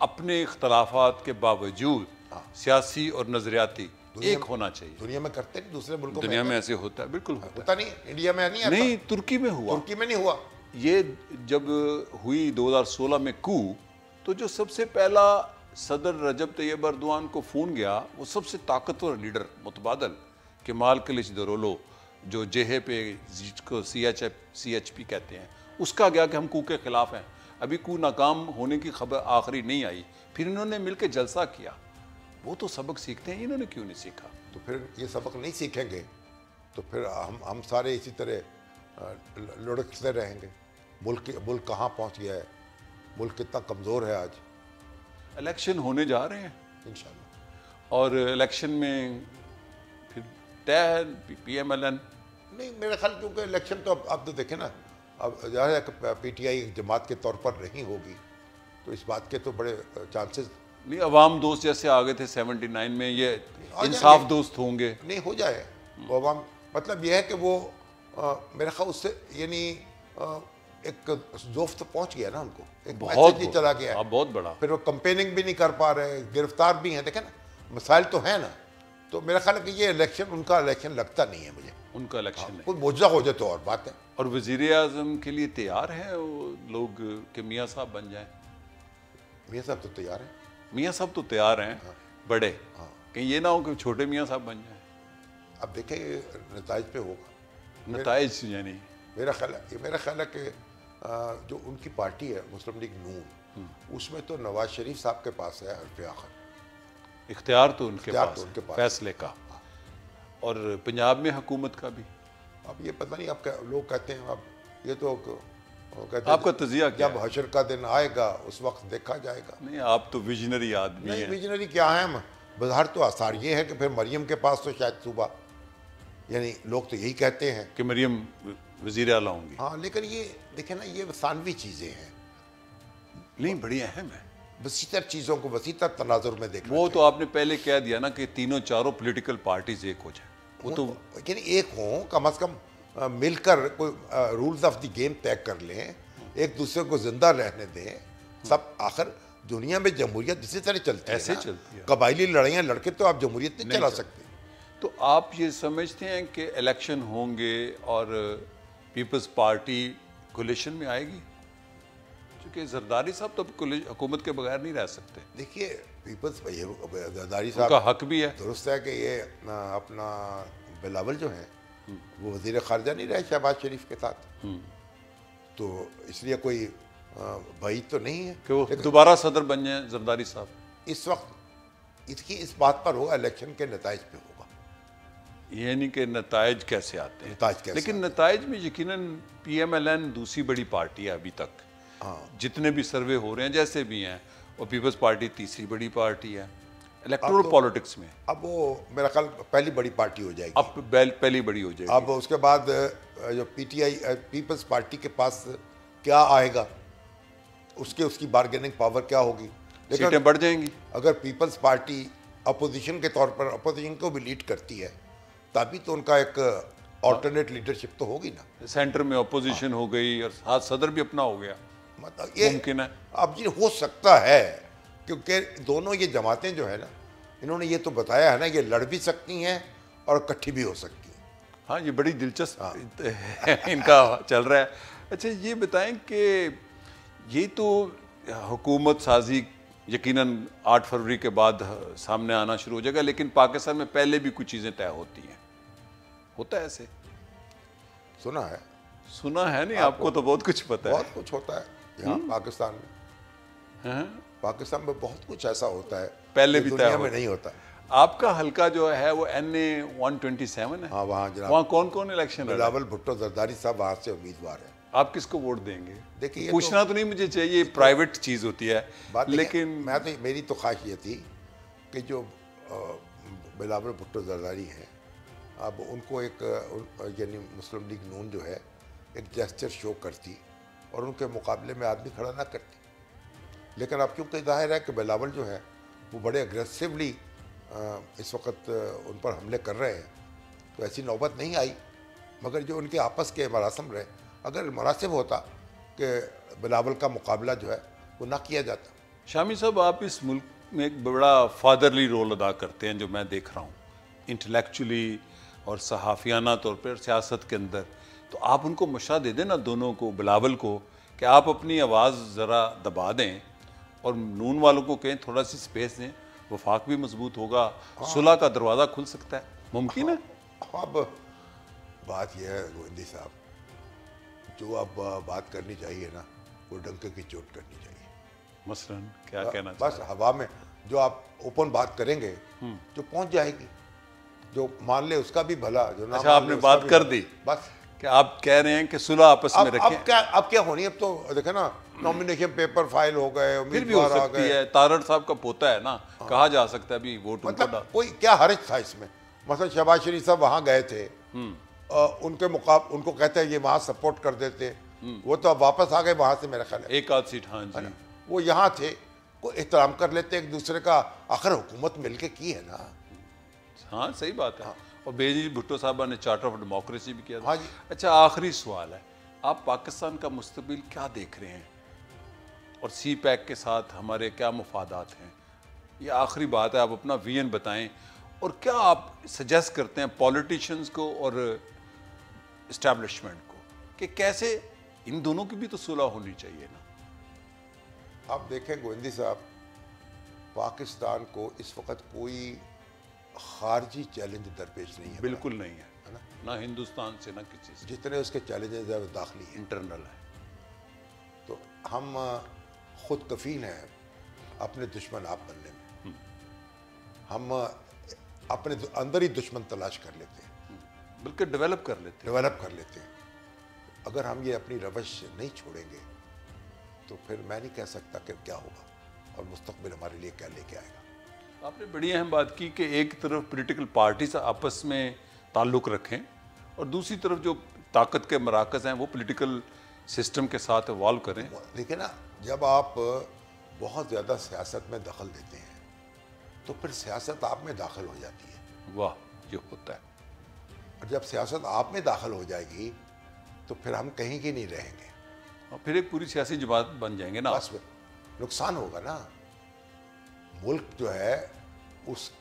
अपने इख्तलाफात के बावजूद सियासी और नजरियाती एक होना चाहिए। दुनिया में करते नहीं, दूसरे मुल्कों दुनिया में ऐसे होता है, बिल्कुल होता नहीं। इंडिया में नहीं, तुर्की में हुआ। तुर्की में नहीं हुआ। ये जब हुई 2016 में कू, तो जो सबसे पहला सदर रजब तैयब अर्दवान को फ़ोन गया, वो सबसे ताकतवर लीडर मुतबादल केमाल किलिचदारोग्लू, जो जेहे पे जिसको CHP कहते हैं, उसका गया कि हम कू के ख़िलाफ़ हैं। अभी कू नाकाम होने की खबर आखिरी नहीं आई, फिर इन्होंने मिलकर जलसा किया। वो तो सबक सीखते हैं, इन्होंने क्यों नहीं सीखा? तो फिर ये सबक नहीं सीखेंगे तो फिर हम सारे इसी तरह लुढ़कते रहेंगे। मुल्क कहाँ पहुँच गया है, मुल्क कितना कमज़ोर है आज। इलेक्शन होने जा रहे हैं इंशाल्लाह, और इलेक्शन में फिर तय है PMLN। नहीं मेरा ख्याल, क्योंकि इलेक्शन तो अब तो देखें ना, अब ज़ाहिर है PTI एक जमात के तौर पर नहीं होगी, तो इस बात के तो बड़े चांसेस नहीं, अवाम दोस्त जैसे आ गए थे 79 में, ये आ इंसाफ जाएंगे। दोस्त होंगे। नहीं हो जाए वो अवाम, मतलब यह है कि वो मेरा ख्याल उससे यानी एक जोफ तो पहुंच गया ना उनको, एक बहुत मैसेज ही चला गया है। बहुत बड़ा। फिर वो कंपेनिंग भी नहीं कर पा रहे, गिरफ्तार भी हैं, देखें ना मसाइल तो है ना। तो मेरा ख्याल है कि ये इलेक्शन, उनका इलेक्शन लगता नहीं है मुझे। उनका इलेक्शन है। कोई मुआवजा हो जाए तो और बात है। और वज़ीर आज़म के लिए तैयार हैं वो लोग कि मियाँ साहब बन जाएं? मियाँ साहब तो तैयार हैं। मियाँ साहब तो तैयार हैं, बड़े, कहीं ये ना हो कि छोटे मियाँ साहब बन जाएं। अब देखें नताइज पे होगा। नताइज यानी मेरा ख्याल है कि जो उनकी पार्टी है मुस्लिम लीग नून, उसमें तो नवाज शरीफ साहब के पास है हर्फ़ आखिर, इख्तियार तो उनके इख्तियार पास तो उनके है पास फैसले का, और पंजाब में हुकूमत का भी। अब ये पता नहीं, अब लोग कहते हैं, अब ये तो कहते हैं आपका तजिया क्या जब है? हशर का दिन आएगा उस वक्त देखा जाएगा। नहीं, आप तो विजनरी आदमी नहीं हैं। विजनरी क्या है, हम बाहर तो आसार ये है कि फिर मरियम के पास तो शायद सूबा, यानी लोग तो यही कहते हैं कि मरियम वज़ीर आला होंगी। हाँ, लेकिन ये देखें ना, ये सानवी चीज़ें हैं, नहीं, बड़ी अहम है। वसीतर चीज़ों को वसीतर तनाजुर में देखना वो तो आपने पहले कह दिया ना कि तीनों चारों पॉलिटिकल पार्टीज एक हो जाए। वो तो यानी एक हों, कम अज़ कम मिलकर कोई रूल्स ऑफ द गेम तय कर लें, एक दूसरे को जिंदा रहने दें सब। आखिर दुनिया में जमहूरियत इसी तरह चलती है, ऐसे ना। चलती है। कबायली लड़ाइयाँ लड़के तो आप जमहूरियत नहीं चला सकते। तो आप ये समझते हैं कि इलेक्शन होंगे और पीपल्स पार्टी कोलिशन में आएगी? क्योंकि जरदारी साहब तो हुकूमत के बगैर नहीं रह सकते। देखिए पीपल्स जरदारी उनका साहब हक भी है। दुरुस्त है कि ये अपना बिलावल जो है वो वज़ीर ख़ारजा नहीं रहे शहबाज शरीफ के साथ, तो इसलिए कोई भाई तो नहीं है कि वो दोबारा सदर बन जाए जरदारी साहब। इस वक्त इसकी इस बात पर होगा, इलेक्शन के नताइज पे होगा। यानी कि नताइज कैसे आते हैं? नताइज कैसे लेकिन नताइज में यकीनन PMLN दूसरी बड़ी पार्टी है अभी तक। जितने भी सर्वे हो रहे हैं जैसे भी हैं, और पीपल्स पार्टी तीसरी बड़ी पार्टी है इलेक्टोरल पॉलिटिक्स में। अब वो मेरा ख्याल पहली बड़ी पार्टी हो जाएगी। अब पहली बड़ी हो जाएगी। अब उसके बाद जो PTI पीपल्स पार्टी के पास क्या आएगा, उसकी बार्गेनिंग पावर क्या होगी। सीटें बढ़ जाएंगी। अगर पीपल्स पार्टी अपोजिशन के तौर पर अपोजिशन को भी लीड करती है, तभी तो उनका एक ऑल्टरनेट लीडरशिप तो होगी ना। सेंटर में अपोजिशन हो गई और साथ सदर भी अपना हो गया, मतलब ये मुमकिन है। अब ये हो सकता है, क्योंकि दोनों ये जमातें जो है ना, इन्होंने ये तो बताया है ना, ये लड़ भी सकती हैं और इकट्ठी भी हो सकती हैं। हाँ, ये बड़ी दिलचस्प इनका चल रहा है। अच्छा, ये बताएं कि ये तो हुकूमत साजी यकीनन 8 फरवरी के बाद सामने आना शुरू हो जाएगा, लेकिन पाकिस्तान में पहले भी कुछ चीज़ें तय होती हैं। होता है ऐसे? सुना है, सुना है नहीं, आपको तो बहुत कुछ पता है। बहुत कुछ होता है यहाँ पाकिस्तान में। हाँ? पाकिस्तान में बहुत कुछ ऐसा होता है पहले जो भी तय दुनिया में होता नहीं होता। आपका हल्का जो है वो NA 127 है। हाँ, वहाँ जनाब वहाँ कौन कौन इलेक्शन लड़ रहा है? बिलावल भुट्टो जरदारी साहब वहाँ से उम्मीदवार है। आप किसको वोट देंगे? देखिए, ये पूछना तो नहीं मुझे चाहिए, प्राइवेट चीज़ होती है, बात लेकिन मेरी तो ख्वाहिश ये थी कि जो बिलावल भुट्टो जरदारी हैं, अब उनको एक यानी मुस्लिम लीग नून जो है एक जेस्चर शो करती और उनके मुकाबले में आदमी खड़ा ना करती। लेकिन अब क्योंकि जाहिर है कि बिलावल जो है वो बड़े अग्रेसिवली इस वक्त उन पर हमले कर रहे हैं, तो ऐसी नौबत नहीं आई। मगर जो उनके आपस के मरासम रहे, अगर मुनासिब होता कि बिलावल का मुकाबला जो है वो ना किया जाता। शामी साहब, आप इस मुल्क में एक बड़ा फादरली रोल अदा करते हैं जो मैं देख रहा हूँ, इंटेलेक्चुअली और सहाफ़ियाना तौर पर सियासत के अंदर। तो आप उनको मशवरा दे दें ना, दोनों को, बिलावल को, कि आप अपनी आवाज़ ज़रा दबा दें और नून वालों को कहें थोड़ा सी स्पेस दें, वफाक भी मजबूत होगा, सुलह का दरवाज़ा खुल सकता है, मुमकिन है। अब बात यह है गोविंदी साहब, जो अब बात करनी चाहिए ना, वो डंके की चोट करनी चाहिए। मसलन क्या कहना बस हवा में जो आप ओपन बात करेंगे जो पहुंच जाएगी, जो मान ले उसका भी भला, जो ना अच्छा, मान आपने ले उसका बात भी कर भला। दी बस कि आप कह रहे हैं कि सुलह आपस में रखें। अब क्या होनी है, अब तो देखे ना, नॉमिनेशन पेपर फाइल हो गए, फिर भी हो उम्मीदवार आ सकती गए। है, तारड़ साहब का पोता है ना, कहा जा सकता है अभी वोट उनको मतलब डाल। कोई क्या हर्ज था इसमें? मतलब शहबाज शरीफ साहब वहां गए थे, उनको कहते हैं ये वहां सपोर्ट कर देते, वो तो अब वापस आ गए वहां से, मेरा ख्याल है एक आध सीट, हाँ जी, वो यहाँ थे, को एहतराम कर लेते एक दूसरे का, आखिर हुकूमत मिलके की है ना। हाँ सही बात है। और बेनजीर भुट्टो साहबा ने चार्टर ऑफ डेमोक्रेसी भी किया था। हाँ जी। अच्छा, आखिरी सवाल है, आप पाकिस्तान का मुस्तकबिल क्या देख रहे हैं और सी पैक के साथ हमारे क्या मुफादात हैं? ये आखिरी बात है, आप अपना विजन बताएं और क्या आप सजेस्ट करते हैं पॉलिटिशियंस को और इस्टेब्लिशमेंट को कि कैसे इन दोनों की भी तो सुलह होनी चाहिए ना। आप देखें गोविंदी साहब, पाकिस्तान को इस वक्त कोई खारजी चैलेंज दरपेश नहीं है, बिल्कुल नहीं है है ना। ना हिंदुस्तान से ना किसी से, जितने उसके चैलेंजेस है वो दाखिली हैं। इंटरनल है। तो हम खुद कफील हैं अपने दुश्मन आप बनने में। हम अपने अंदर ही दुश्मन तलाश कर लेते हैं, बल्कि डेवलप कर लेते हैं। डेवलप कर लेते हैं। अगर हम ये अपनी रवश नहीं छोड़ेंगे तो फिर मैं नहीं कह सकता कि क्या होगा और मुस्तकबिल हमारे लिए क्या लेके आएगा। आपने बड़ी अहम बात की कि एक तरफ पॉलिटिकल पार्टीज आपस में ताल्लुक़ रखें और दूसरी तरफ जो ताकत के मराकज़ हैं वो पॉलिटिकल सिस्टम के साथ इवॉल्व करें। देखिए ना, जब आप बहुत ज़्यादा सियासत में दखल देते हैं तो फिर सियासत आप में दाखिल हो जाती है। वाह, ये होता है। और जब सियासत आप में दाखिल हो जाएगी तो फिर हम कहीं की नहीं रहेंगे और फिर एक पूरी सियासी जमात बन जाएंगे ना। बस नुकसान होगा ना। मुल्क जो है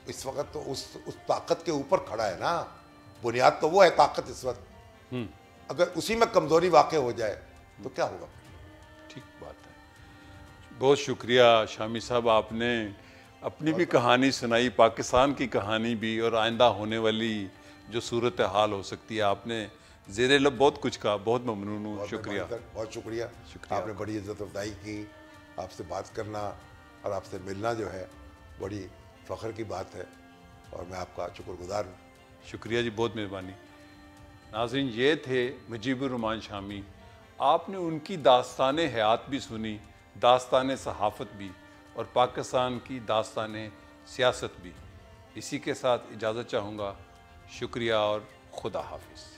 इस वक्त तो उस ताकत के ऊपर खड़ा है ना, बुनियाद तो वो है ताकत इस वक्त। अगर उसी में कमजोरी वाक़ हो जाए तो क्या होगा? ठीक बात है। बहुत शुक्रिया शामी साहब, आपने अपनी भी कहानी सुनाई, पाकिस्तान की कहानी भी, और आइंदा होने वाली जो सूरत हाल हो सकती है आपने ज़ेरे लब बहुत कुछ कहा। बहुत ममनून हूँ, शुक्रिया। बहुत शुक्रिया। आपने बड़ी इज्जत अफजाई की। आपसे बात करना और आपसे मिलना जो है बड़ी फ़ख्र की बात है और मैं आपका शुक्रगुजार हूँ। शुक्रिया जी, बहुत मेहरबानी। नाज़रीन, ये थे मुजीबुर रहमान शामी। आपने उनकी दास्तान हयात भी सुनी, दास्तान सहाफ़त भी, और पाकिस्तान की दास्तान सियासत भी। इसी के साथ इजाज़त चाहूँगा। शुक्रिया और खुदा हाफिज़।